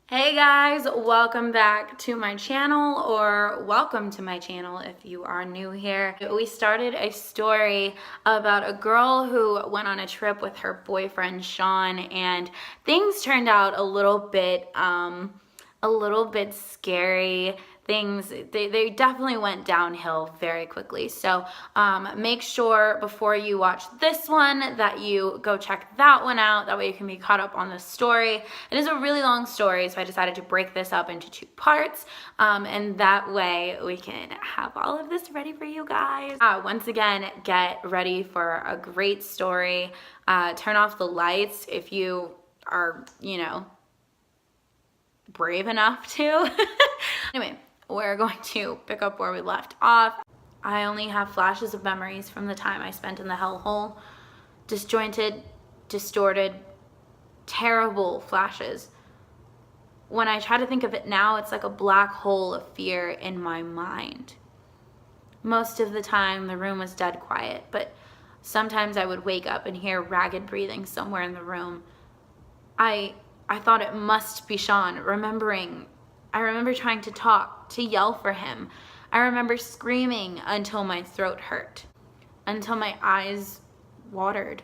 Hey guys, welcome back to my channel, or welcome to my channel if you are new here. We started a story about a girl who went on a trip with her boyfriend Sean, and things turned out a little bit scary. They definitely went downhill very quickly. So make sure before you watch this one that you go check that one out. That way you can be caught up on the story. It is a really long story, so I decided to break this up into 2 parts, and that way we can have all of this ready for you guys. Once again, get ready for a great story. Turn off the lights if you are, brave enough to. Anyway, we're going to pick up where we left off. I only have flashes of memories from the time I spent in the hellhole. Disjointed, distorted, terrible flashes. When I try to think of it now, it's like a black hole of fear in my mind. Most of the time, the room was dead quiet, but sometimes I would wake up and hear ragged breathing somewhere in the room. I thought it must be Sean, I remember trying to talk, to yell for him. I remember screaming until my throat hurt, until my eyes watered.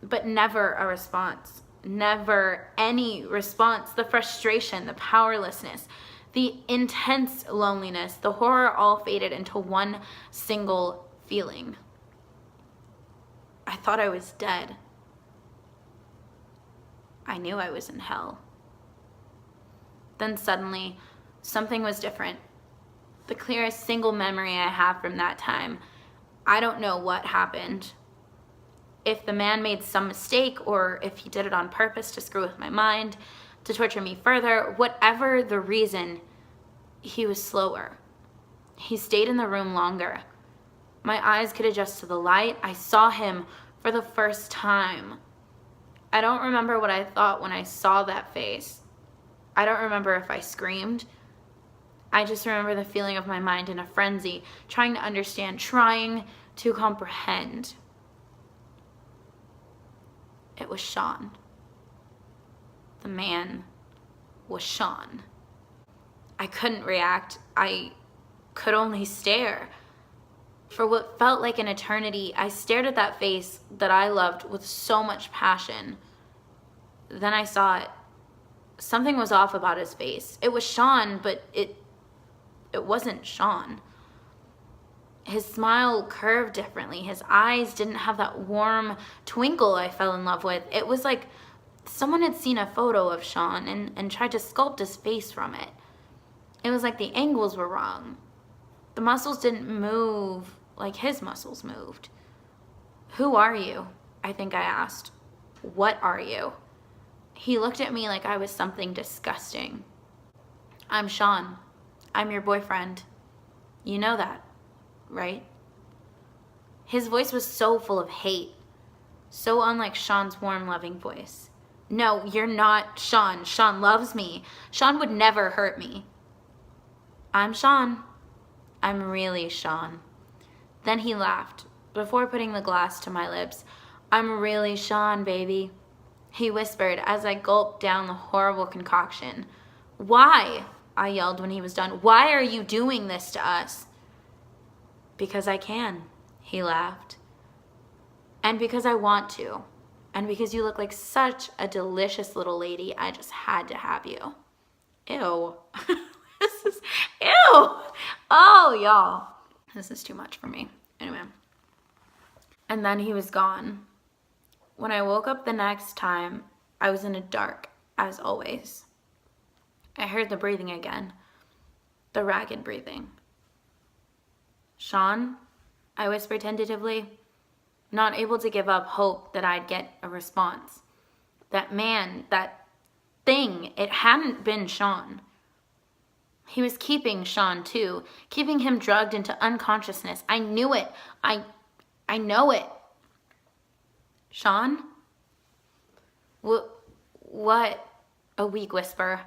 But never a response, never any response. The frustration, the powerlessness, the intense loneliness, the horror all faded into one single feeling. I thought I was dead. I knew I was in hell. Then suddenly, something was different. The clearest single memory I have from that time. I don't know what happened. If the man made some mistake, or if he did it on purpose to screw with my mind, to torture me further, whatever the reason, he was slower. He stayed in the room longer. My eyes could adjust to the light. I saw him for the first time. I don't remember what I thought when I saw that face. I don't remember if I screamed. I just remember the feeling of my mind in a frenzy, trying to understand, trying to comprehend. It was Sean. The man was Sean. I couldn't react. I could only stare. For what felt like an eternity, I stared at that face that I loved with so much passion. Then I saw it. Something was off about his face. It was Sean, but it wasn't Sean. His smile curved differently. His eyes didn't have that warm twinkle I fell in love with. It was like someone had seen a photo of Sean and tried to sculpt his face from it. It was like the angles were wrong. The muscles didn't move like his muscles moved. "Who are you?" I think I asked. "What are you?" He looked at me like I was something disgusting. "I'm Sean. I'm your boyfriend. You know that, right?" His voice was so full of hate, so unlike Sean's warm, loving voice. "No, you're not Sean. Sean loves me. Sean would never hurt me." "I'm Sean. I'm really Sean." Then he laughed, before putting the glass to my lips. "I'm really Sean, baby," he whispered as I gulped down the horrible concoction. "Why?" I yelled when he was done. "Why are you doing this to us?" "Because I can," he laughed. "And because I want to. And because you look like such a delicious little lady, I just had to have you." Ew. This is, ew. Oh, y'all. This is too much for me. Anyway. And then he was gone. When I woke up the next time, I was in the dark, as always. I heard the breathing again. The ragged breathing. "Sean?" I whispered tentatively, not able to give up hope that I'd get a response. That man, that thing, it hadn't been Sean. He was keeping Sean too, keeping him drugged into unconsciousness. I knew it. I know it. "Sean?" What? A weak whisper.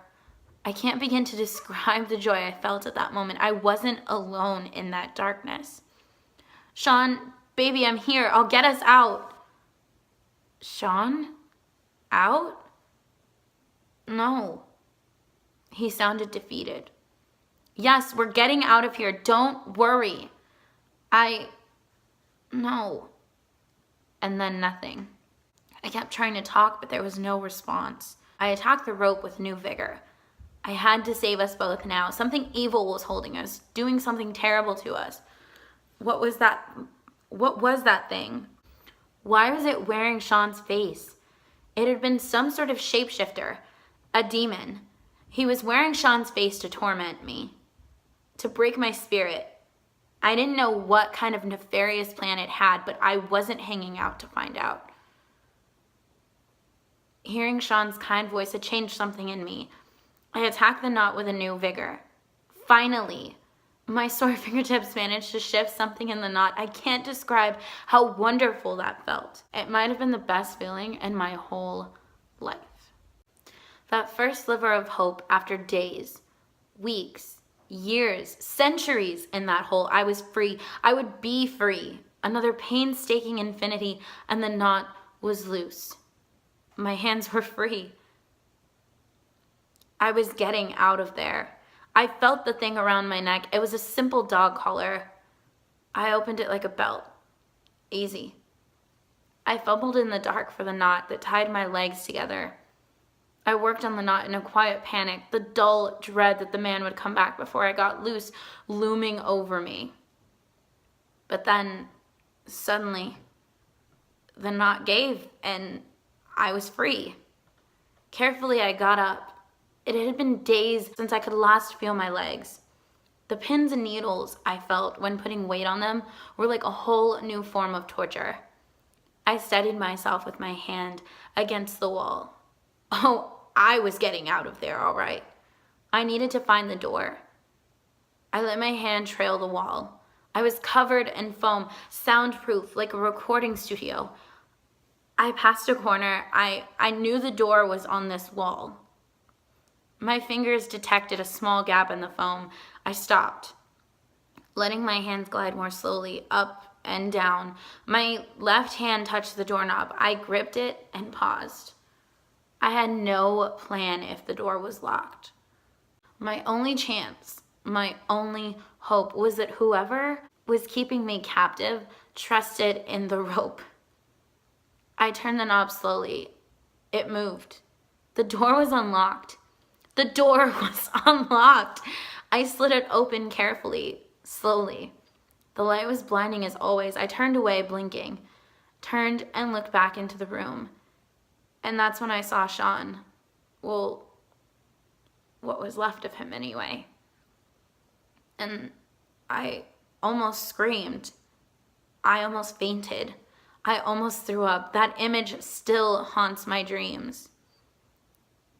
I can't begin to describe the joy I felt at that moment. I wasn't alone in that darkness. "Sean, baby, I'm here. I'll get us out." "Sean? Out?" No. He sounded defeated. Yes, we're getting out of here. Don't worry. No. And then nothing. I kept trying to talk, but there was no response. I attacked the rope with new vigor. I had to save us both now. Something evil was holding us, doing something terrible to us. What was that? What was that thing? Why was it wearing Sean's face? It had been some sort of shapeshifter, a demon. He was wearing Sean's face to torment me, to break my spirit. I didn't know what kind of nefarious plan it had, but I wasn't hanging out to find out. Hearing Sean's kind voice had changed something in me. I attacked the knot with a new vigor. Finally, my sore fingertips managed to shift something in the knot. I can't describe how wonderful that felt. It might have been the best feeling in my whole life. That first sliver of hope after days, weeks, years, centuries in that hole. I was free. I would be free. Another painstaking infinity, and the knot was loose. My hands were free. I was getting out of there. I felt the thing around my neck. It was a simple dog collar. I opened it like a belt. Easy. I fumbled in the dark for the knot that tied my legs together. I worked on the knot in a quiet panic, the dull dread that the man would come back before I got loose looming over me. But then, suddenly, the knot gave and I was free. Carefully, I got up. It had been days since I could last feel my legs. The pins and needles I felt when putting weight on them were like a whole new form of torture. I steadied myself with my hand against the wall. Oh, I was getting out of there, all right. I needed to find the door. I let my hand trail the wall. I was covered in foam, soundproof like a recording studio. I passed a corner. I knew the door was on this wall. My fingers detected a small gap in the foam. I stopped, letting my hands glide more slowly up and down. My left hand touched the doorknob. I gripped it and paused. I had no plan if the door was locked. My only chance, my only hope was that whoever was keeping me captive trusted in the rope. I turned the knob slowly. It moved. The door was unlocked. The door was unlocked. I slid it open carefully, slowly. The light was blinding as always. I turned away, blinking, turned and looked back into the room. And that's when I saw Sean. Well, what was left of him anyway. And I almost screamed. I almost fainted. I almost threw up. That image still haunts my dreams.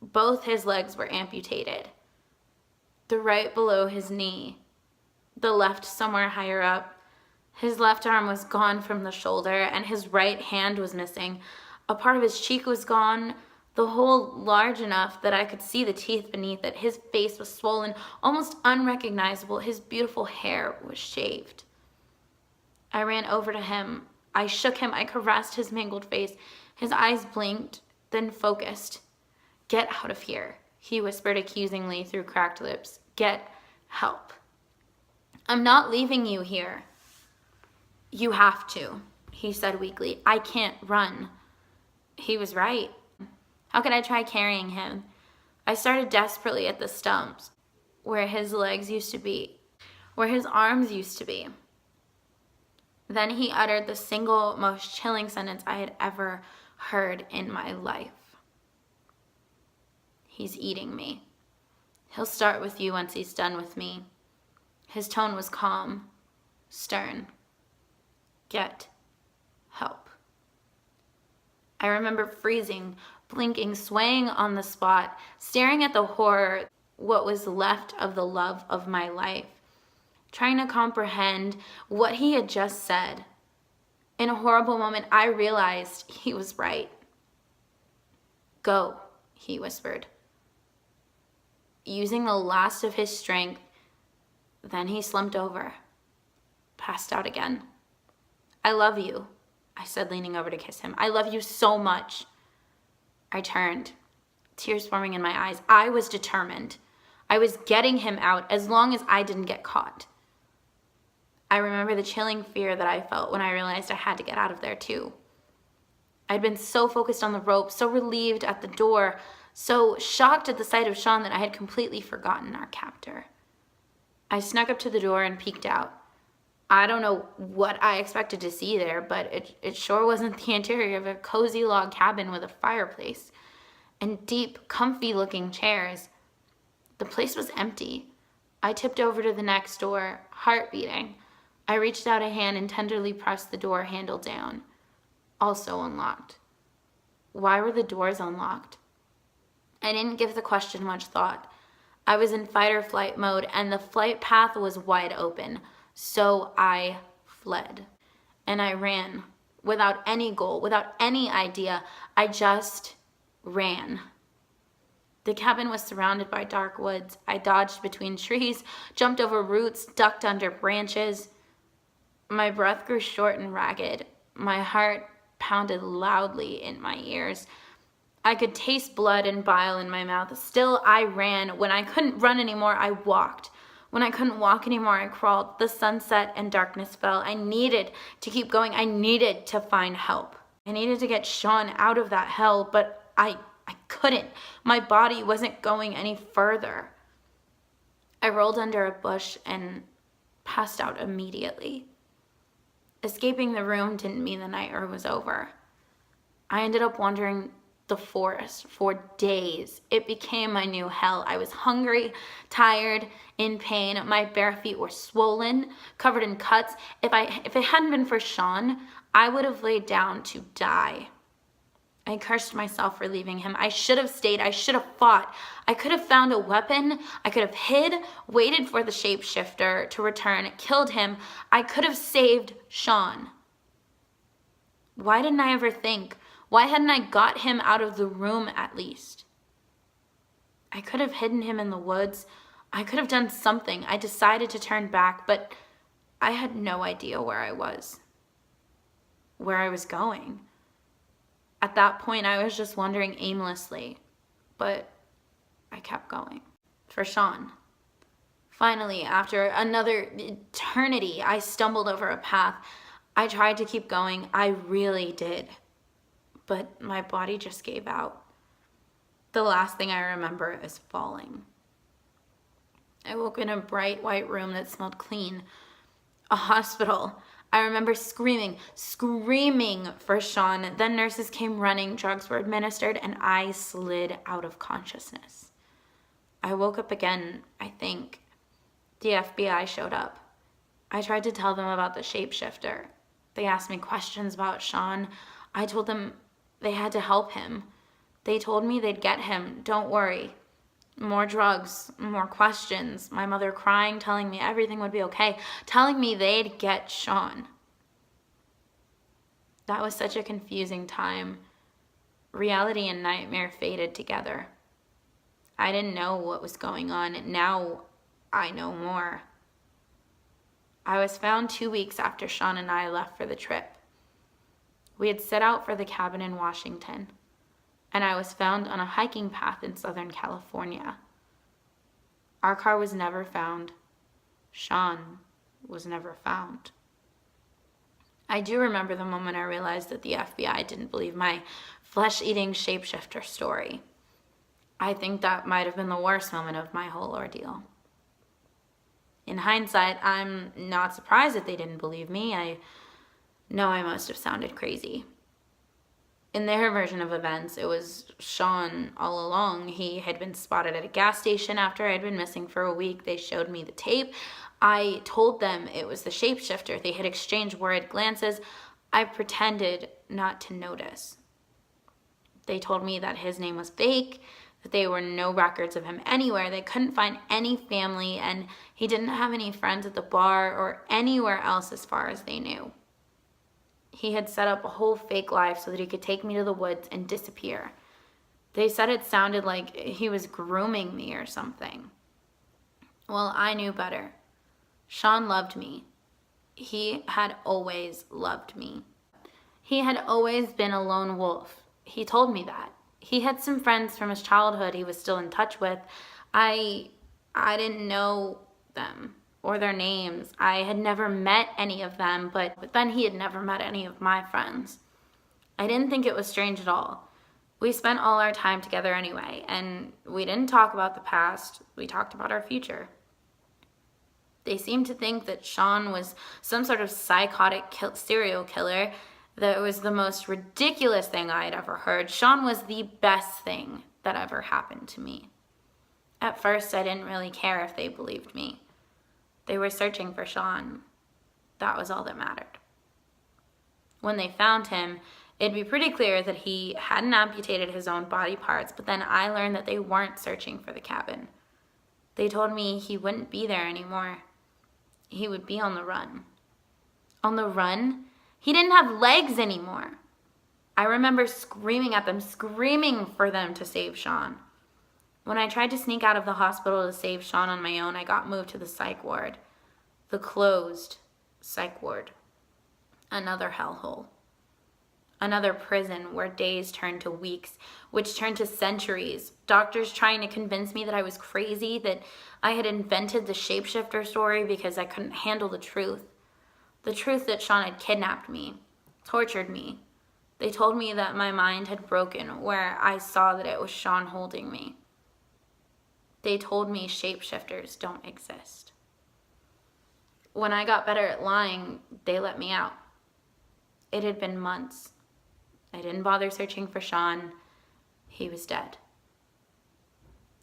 Both his legs were amputated. The right below his knee. The left somewhere higher up. His left arm was gone from the shoulder, and his right hand was missing. A part of his cheek was gone, the hole large enough that I could see the teeth beneath it. His face was swollen, almost unrecognizable. His beautiful hair was shaved. I ran over to him. I shook him. I caressed his mangled face. His eyes blinked, then focused. "Get out of here," he whispered accusingly through cracked lips. "Get help." "I'm not leaving you here." "You have to," he said weakly. "I can't run." He was right. How could I try carrying him? I started desperately at the stumps, where his legs used to be, where his arms used to be. Then he uttered the single most chilling sentence I had ever heard in my life. "He's eating me. He'll start with you once he's done with me." His tone was calm, stern. "Get help." I remember freezing, blinking, swaying on the spot, staring at the horror, what was left of the love of my life, trying to comprehend what he had just said. In a horrible moment, I realized he was right. "Go," he whispered. Using the last of his strength, then he slumped over, passed out again. "I love you," I said, leaning over to kiss him. "I love you so much." I turned, tears forming in my eyes. I was determined. I was getting him out as long as I didn't get caught. I remember the chilling fear that I felt when I realized I had to get out of there too. I'd been so focused on the rope, so relieved at the door, so shocked at the sight of Sean that I had completely forgotten our captor. I snuck up to the door and peeked out. I don't know what I expected to see there, but it sure wasn't the interior of a cozy log cabin with a fireplace and deep, comfy-looking chairs. The place was empty. I tipped over to the next door, heart beating. I reached out a hand and tenderly pressed the door handle down. Also unlocked. Why were the doors unlocked? I didn't give the question much thought. I was in fight or flight mode, and the flight path was wide open, so I fled. And I ran, without any goal, without any idea. I just ran. The cabin was surrounded by dark woods. I dodged between trees, jumped over roots, ducked under branches. My breath grew short and ragged. My heart pounded loudly in my ears. I could taste blood and bile in my mouth. Still, I ran. When I couldn't run anymore, I walked. When I couldn't walk anymore, I crawled. The sunset and darkness fell. I needed to keep going. I needed to find help. I needed to get Sean out of that hell, but I couldn't. My body wasn't going any further. I rolled under a bush and passed out immediately. Escaping the room didn't mean the night was over. I ended up wandering the forest for days. It became my new hell. I was hungry, tired, in pain. My bare feet were swollen, covered in cuts. If it hadn't been for Sean, I would have laid down to die. I cursed myself for leaving him. I should have stayed. I should have fought. I could have found a weapon. I could have hid, waited for the shapeshifter to return, killed him. I could have saved Sean. Why didn't I ever think? Why hadn't I got him out of the room at least? I could have hidden him in the woods. I could have done something. I decided to turn back, but I had no idea where I was, where I was going. At that point, I was just wandering aimlessly, but I kept going. For Sean. Finally, after another eternity, I stumbled over a path. I tried to keep going. I really did. But my body just gave out. The last thing I remember is falling. I woke in a bright white room that smelled clean. A hospital. I remember screaming for Sean. Then nurses came running, drugs were administered, and I slid out of consciousness. I woke up again, I think. The FBI showed up. I tried to tell them about the shapeshifter. They asked me questions about Sean. I told them they had to help him. They told me they'd get him. Don't worry. More drugs, more questions. My mother crying, telling me everything would be okay, telling me they'd get Sean. That was such a confusing time. Reality and nightmare faded together. I didn't know what was going on. Now I know more. I was found 2 weeks after Sean and I left for the trip. We had set out for the cabin in Washington, and I was found on a hiking path in Southern California. Our car was never found. Sean was never found. I do remember the moment I realized that the FBI didn't believe my flesh-eating shapeshifter story. I think that might have been the worst moment of my whole ordeal. In hindsight, I'm not surprised that they didn't believe me. I know I must have sounded crazy. In their version of events, it was Sean all along. He had been spotted at a gas station after I'd been missing for a week. They showed me the tape. I told them it was the shapeshifter. They had exchanged worried glances. I pretended not to notice. They told me that his name was fake, that there were no records of him anywhere. They couldn't find any family, and he didn't have any friends at the bar or anywhere else as far as they knew. He had set up a whole fake life so that he could take me to the woods and disappear. They said it sounded like he was grooming me or something. Well, I knew better. Sean loved me. He had always loved me. He had always been a lone wolf. He told me that. He had some friends from his childhood he was still in touch with. I didn't know them or their names. I had never met any of them, but then he had never met any of my friends. I didn't think it was strange at all. We spent all our time together anyway, and we didn't talk about the past. We talked about our future. They seemed to think that Sean was some sort of psychotic serial killer. That was the most ridiculous thing I had ever heard. Sean was the best thing that ever happened to me. At first, I didn't really care if they believed me. They were searching for Sean. That was all that mattered. When they found him, it'd be pretty clear that he hadn't amputated his own body parts, but then I learned that they weren't searching for the cabin. They told me he wouldn't be there anymore. He would be on the run. On the run? He didn't have legs anymore. I remember screaming at them, screaming for them to save Sean. When I tried to sneak out of the hospital to save Sean on my own, I got moved to the psych ward. The closed psych ward. Another hellhole. Another prison where days turned to weeks, which turned to centuries. Doctors trying to convince me that I was crazy, that I had invented the shapeshifter story because I couldn't handle the truth. The truth that Sean had kidnapped me, tortured me. They told me that my mind had broken where I saw that it was Sean holding me. They told me shapeshifters don't exist. When I got better at lying, they let me out. It had been months. I didn't bother searching for Sean. He was dead.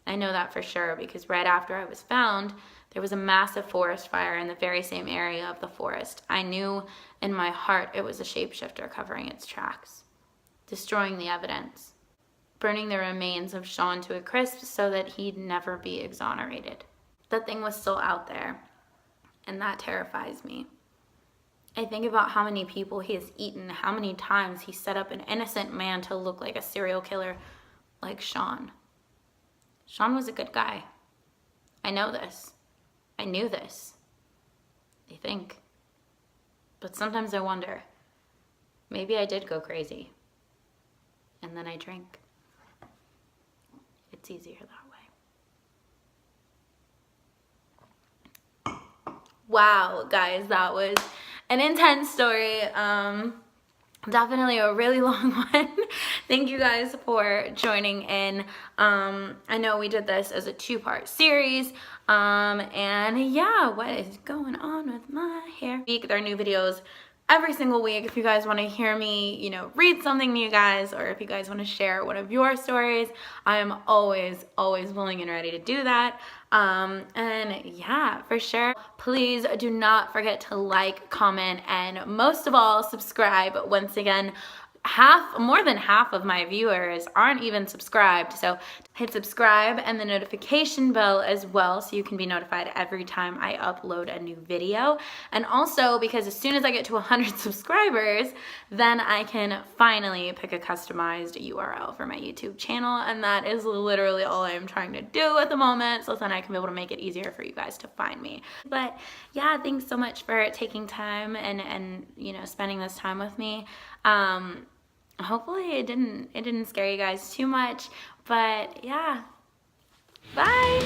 I know that for sure because right after I was found, there was a massive forest fire in the very same area of the forest. I knew in my heart it was a shapeshifter covering its tracks, destroying the evidence, burning the remains of Sean to a crisp so that he'd never be exonerated. That thing was still out there, and that terrifies me. I think about how many people he has eaten, how many times he set up an innocent man to look like a serial killer like Sean. Sean was a good guy. I know this. I knew this. I think. But sometimes I wonder, maybe I did go crazy. And then I drank. It's easier that way. Wow, guys, that was an intense story. Definitely a really long one. Thank you guys for joining in. I know we did this as a 2-part series. And yeah, what is going on with my hair? There are new videos every single week. If you guys want to hear me, read something to you guys, or if you guys want to share one of your stories, I am always willing and ready to do that. And yeah, for sure. Please do not forget to like, comment, and most of all, subscribe. Once again, more than half of my viewers aren't even subscribed, so hit subscribe and the notification bell as well so you can be notified every time I upload a new video. And also, because as soon as I get to 100 subscribers, then I can finally pick a customized URL for my YouTube channel, and that is literally all I am trying to do at the moment, so then I can be able to make it easier for you guys to find me. But yeah, thanks so much for taking time and spending this time with me. Hopefully it didn't scare you guys too much, but yeah, bye.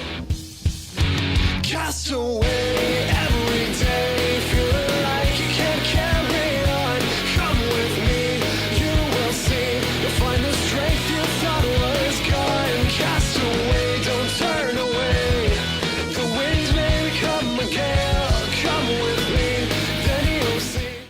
Cast away.